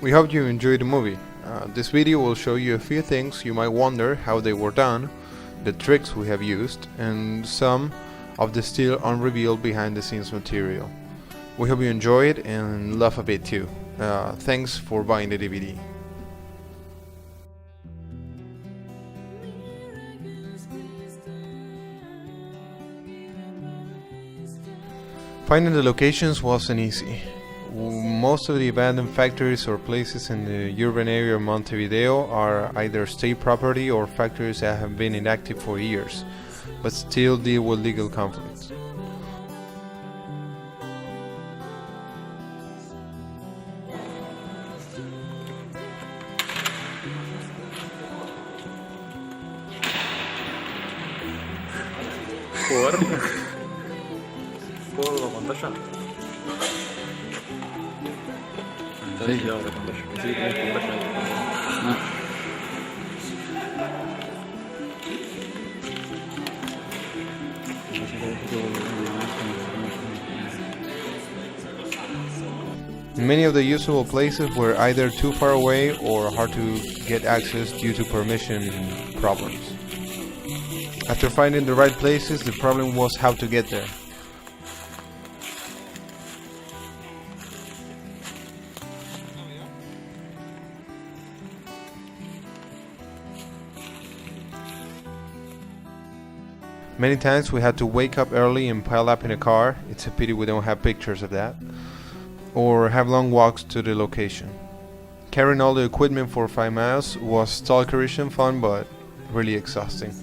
We hope you enjoyed the movie. This video will show you a few things you might wonder how they were done, the tricks we have used, and some of the still unrevealed behind the scenes material. We hope you enjoy it and laugh a bit too. Thanks for buying the DVD. Finding the locations wasn't easy. Most of the abandoned factories or places in the urban area of Montevideo are either state property or factories that have been inactive for years, but still deal with legal conflicts. ¿Puedo la pantalla? Sí. Ya, la pantalla. Sí, tienes pantalla. Many of the usable places were either too far away or hard to get access due to permission problems. After finding the right places, the problem was how to get there. Many times we had to wake up early and pile up in a car. It's a pity we don't have pictures of that. Or have long walks to the location. Carrying all the equipment for 5 miles was stalkerish and fun, but really exhausting.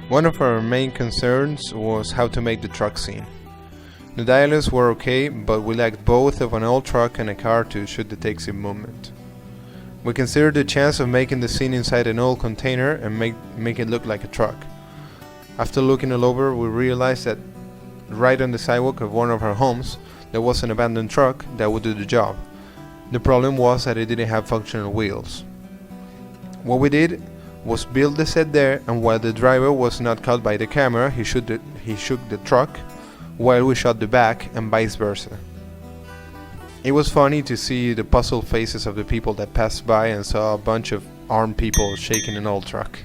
One of our main concerns was how to make the truck scene. The dialogues were okay, but we lacked both of an old truck and a car to shoot the taxi movement. We considered the chance of making the scene inside an old container and make it look like a truck. After looking it over, we realized that right on the sidewalk of one of our homes there was an abandoned truck that would do the job. The problem was that it didn't have functional wheels. What we did was build the set there, and while the driver was not caught by the camera, he shook the truck while we shot the back, and vice versa. It was funny to see the puzzled faces of the people that passed by and saw a bunch of armed people shaking an old truck.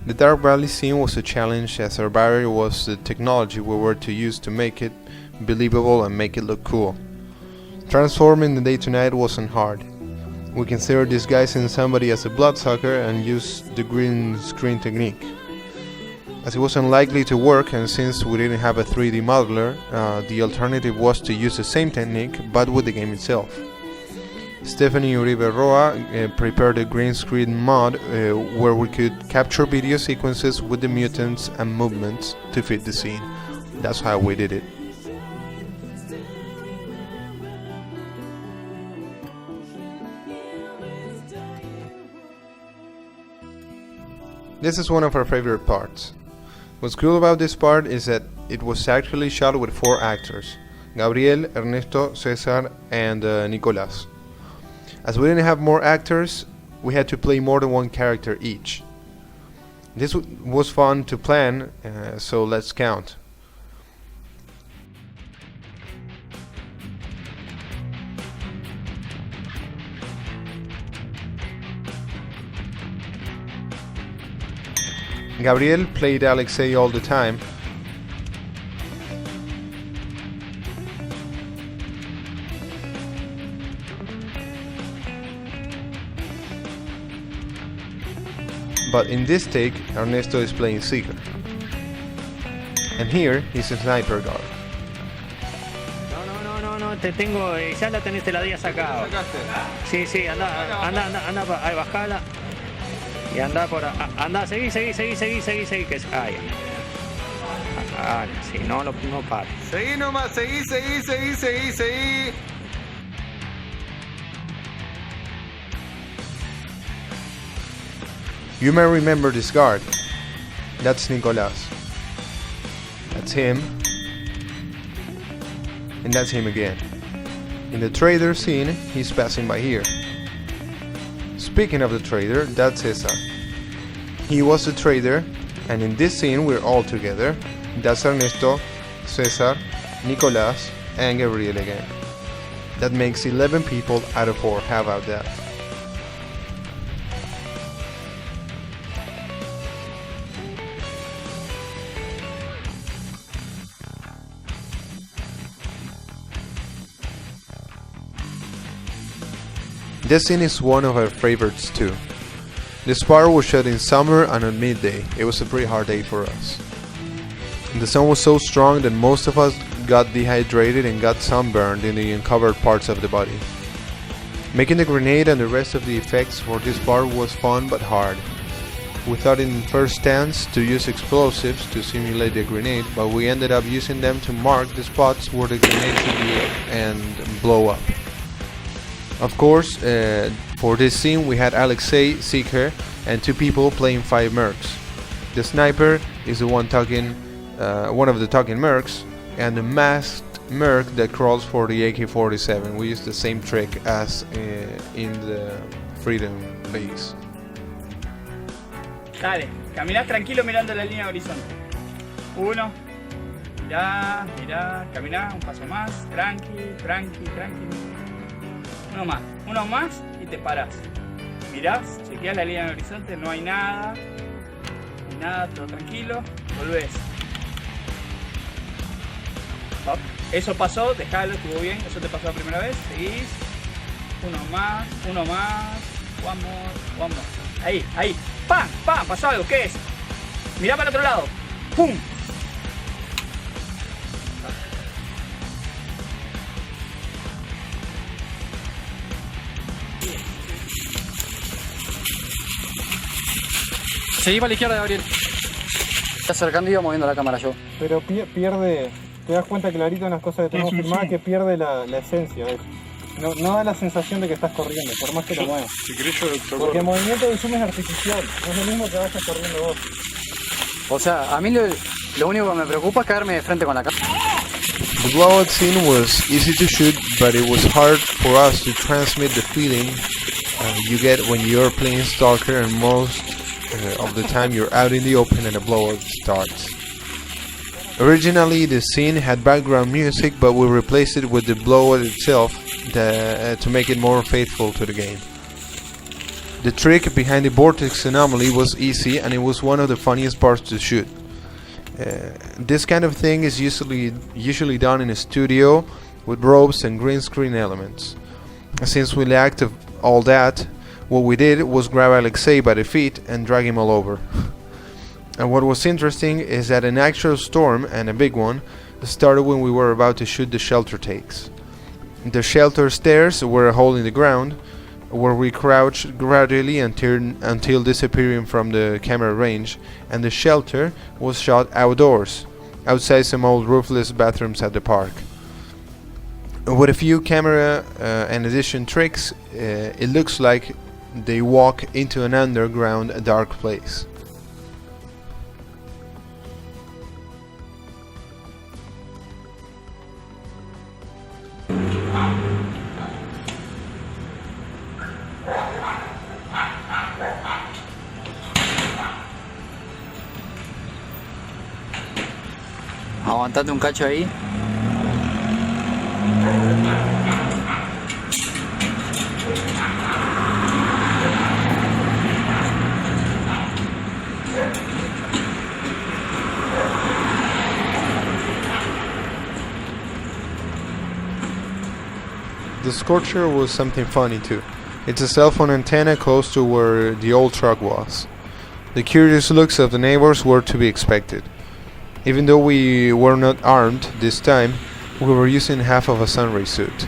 The Dark Valley scene was a challenge, as our barrier was the technology we were to use to make it believable and make it look cool. Transforming the day to night wasn't hard. We considered disguising somebody as a bloodsucker and used the green screen technique. As it was unlikely to work, and since we didn't have a 3D modeler, the alternative was to use the same technique but with the game itself. Stephanie Uribe Roa prepared a green screen mod where we could capture video sequences with the mutants and movements to fit the scene. That's how we did it. This is one of our favorite parts. What's cool about this part is that it was actually shot with 4 actors: Gabriel, Ernesto, Cesar, and Nicolás. As we didn't have more actors, we had to play more than one character each. This was fun to plan, so let's count. Gabriel played Alexei all the time. But in this take, Ernesto is playing Seeker. And here, he's a sniper guard. No, te tengo, ya la tenés, te la había sacado. Sí, anda, bajala. Y anda por... Anda, seguí, que es... Ahí. Ah, si no, no para. Seguí nomás, seguí. You may remember this guard. That's Nicolas. That's him. And that's him again. In the trader scene, he's passing by here. Speaking of the trader, that's Cesar. He was the trader, and in this scene we're all together. That's Ernesto, Cesar, Nicolas, and Gabriel again. That makes 11 people out of 4. How about that? This scene is one of our favorites too. This part was shot in summer and on midday. It was a pretty hard day for us. The sun was so strong that most of us got dehydrated and got sunburned in the uncovered parts of the body. Making the grenade and the rest of the effects for this part was fun but hard. We thought in first stance to use explosives to simulate the grenade, but we ended up using them to mark the spots where the grenade should be and blow up. Of course, for this scene we had S.T.A.L.K.E.R, and 2 people playing 5 mercs. The sniper is the one talking, one of the talking mercs, and the masked merc that crawls for the AK-47. We used the same trick as in the Freedom base. Dale, caminás tranquilo mirando la línea de horizonte. 1, mirá, caminá un paso más, tranqui. Uno más y te parás. Mirás, chequeás la línea del horizonte, no hay nada, todo tranquilo, volvés. Hop. Eso pasó, dejalo, estuvo bien, eso te pasó la primera vez, seguís. Uno más, one more. Ahí, ¡pam! Pasó algo, ¿qué es? Mirá para el otro lado, ¡pum! Seguí para la izquierda, Gabriel. Está acercando y iba moviendo la cámara yo. Pero pierde, te das cuenta clarito en las cosas que tenemos filmadas que pierde la esencia. No da la sensación de que estás corriendo, por más que lo muevas. Porque el movimiento del zoom es artificial, no es lo mismo que vayas corriendo vos. O sea, a mí lo único que me preocupa es caerme de frente con la cámara. The blowout scene was easy to shoot, but it was hard for us to transmit the feeling you get when you're playing Stalker, and most of the time you're out in the open and a blowout starts. Originally the scene had background music, but we replaced it with the blowout itself to make it more faithful to the game. The trick behind the vortex anomaly was easy, and it was one of the funniest parts to shoot. This kind of thing is usually done in a studio with ropes and green screen elements. Since we lacked of all that, what we did was grab Alexei by the feet and drag him all over. And what was interesting is that an actual storm, and a big one, started when we were about to shoot the shelter takes. The shelter stairs were a hole in the ground, where we crouched gradually until disappearing from the camera range, and the shelter was shot outdoors, outside some old roofless bathrooms at the park. With a few camera and edition tricks, it looks like they walk into an underground dark place. Aguantate un cacho ahí. The Scorcher was something funny too. It's a cell phone antenna close to where the old truck was. The curious looks of the neighbors were to be expected. Even though we were not armed this time, we were using half of a sunray suit.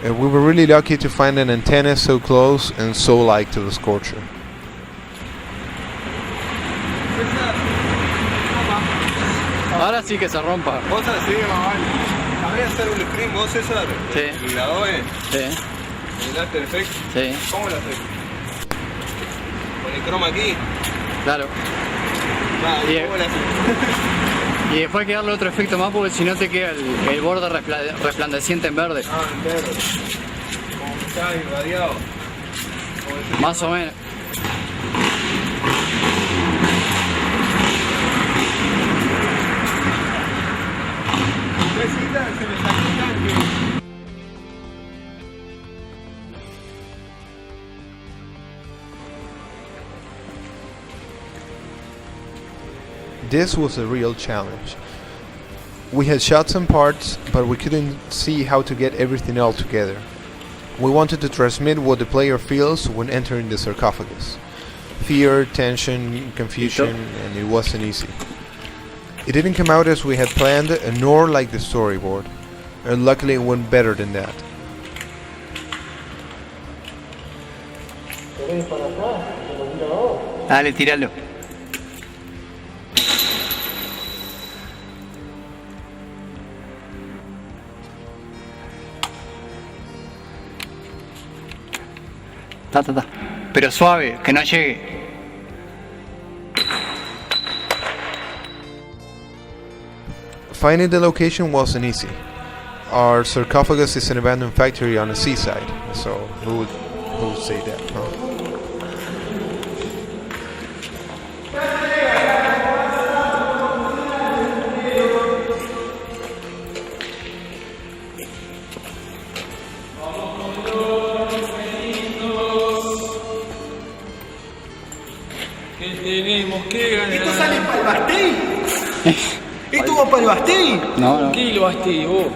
We were really lucky to find an antenna so close and so like to the Scorcher. Ahora sí que se rompa. Vos así, vale. ¿Sabés hacer un screen vos, César? Sí. ¿La doy? Sí. ¿El After Effects? Sí. ¿Cómo lo haces? ¿Con el croma aquí? Claro. Ah, ¿cómo lo haces? Y después hay que darle otro efecto más porque si no te queda el borde resplandeciente en verde. Ah, en verde. Como que está irradiado. Más o menos. Se me salió el tanque. This was a real challenge. We had shot some parts, but we couldn't see how to get everything all together. We wanted to transmit what the player feels when entering the sarcophagus. Fear, tension, confusion, and it wasn't easy. It didn't come out as we had planned, nor like the storyboard. And luckily it went better than that. Dale, tíralo. Ta. Pero suave, que no llegue. Finding the location wasn't easy. Our sarcophagus is an abandoned factory on the seaside, so who would say that, huh? Tenemos que ganar. ¿Esto sale para el Bastille? ¿Esto va para el Bastille? No. Kilo Basti, vos.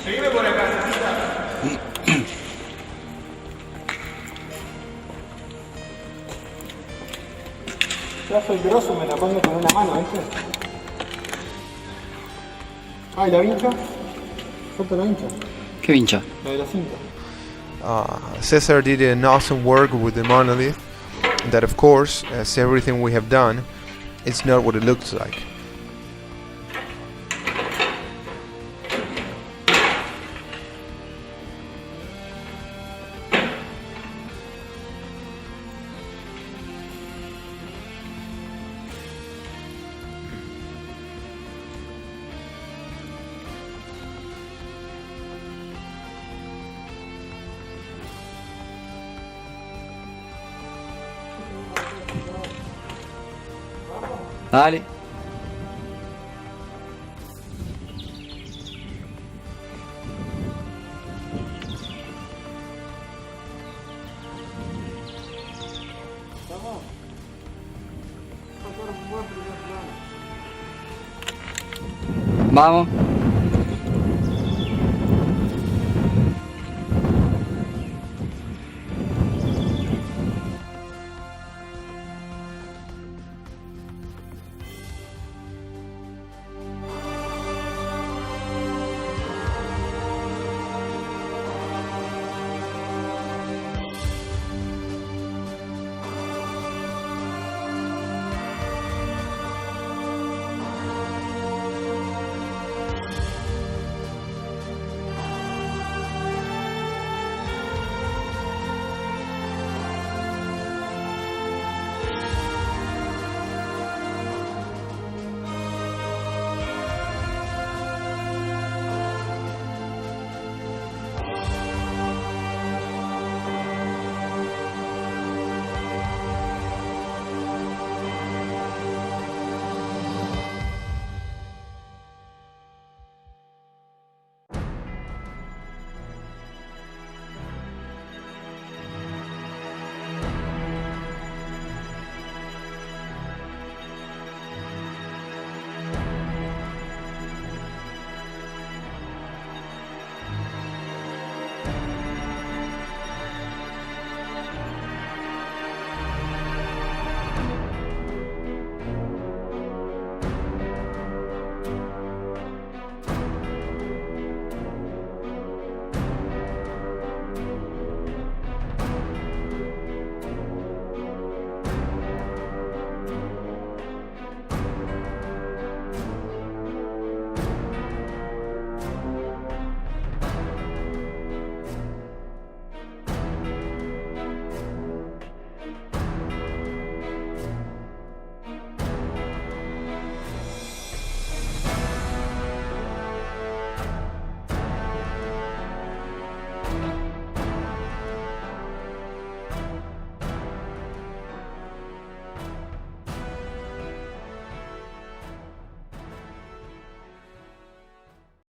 Seguime por acá, Ya soy grosso, me la pongo con una mano, ¿viste? Ah, ¿y la vincha? Falta la vincha. ¿Qué vincha? La de la cinta. Cesar did an awesome work with the monolith. That, of course, as everything we have done, it's not what it looks like. Dale. Vamos.